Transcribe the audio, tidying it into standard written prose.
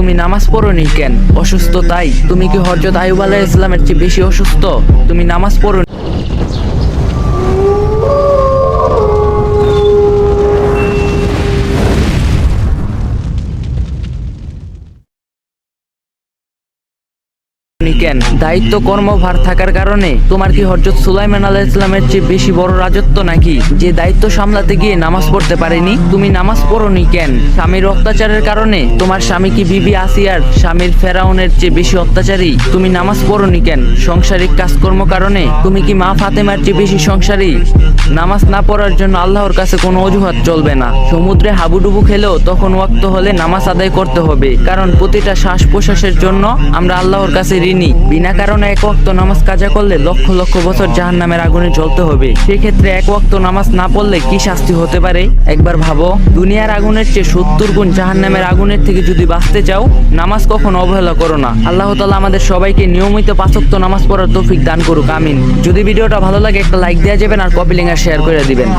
তুমি নামাজ পড়োনি কেন? অসুস্থ তাই? তুমি কি হযরত আইয়ুব আলাইহিস সালামের চেয়ে বেশি অসুস্থ? তুমি নামাজ পড়ো কেন? দায়িত্ব কর্মভার থাকার কারণে? তোমার কি হযরত সুলাইমান আলাইহিস সালামের চেয়ে বেশি বড় রাজত্ব নাকি, যে দায়িত্ব সামলাতে গিয়ে নামাজ পড়তে পারেনি? তুমি নামাজ পড়োনি কেন? স্বামীর অত্যাচারের কারণে? তোমার স্বামী কি বিবি আসিয়ার স্বামীর ফেরাউনের চেয়ে বেশি অত্যাচারী? তুমি নামাজ পড়োনি কেন? সাংসারিক কাজকর্ম কারণে? তুমি কি মা ফাতেমার চেয়ে বেশি সংসারী? নামাজ না পড়ার জন্য আল্লাহর কাছে কোনো অজুহাত চলবে না। সমুদ্রে হাবুডুবু খেলেও তখন ওয়াক্ত হলে নামাজ আদায় করতে হবে, কারণ প্রতিটা শ্বাস প্রশ্বাসের জন্য আমরা আল্লাহর কাছে ঋণী। বিনা কারণে এক ওয়াক্ত নামাজ কাজা করলে লক্ষ লক্ষ বছর জাহান্নামের আগুনে জ্বলতে হবে। সেক্ষেত্রে এক ওয়াক্ত নামাজ না পড়লে কি শাস্তি হতে পারে একবার ভাবো। দুনিয়ার আগুনের চেয়ে 70 গুণ জাহান্নামের আগুনের থেকে যদি বাঁচতে চাও, নামাজ কখনো অবহেলা করো না। আল্লাহ তাআলা আমাদের সবাইকে নিয়মিত 5 ওয়াক্ত নামাজ পড়ার তৌফিক দান করুক, আমিন। যদি ভিডিওটা ভালো লাগে একটা লাইক দেওয়া যাবেন আর কপি লিংক আর শেয়ার করে দিবেন।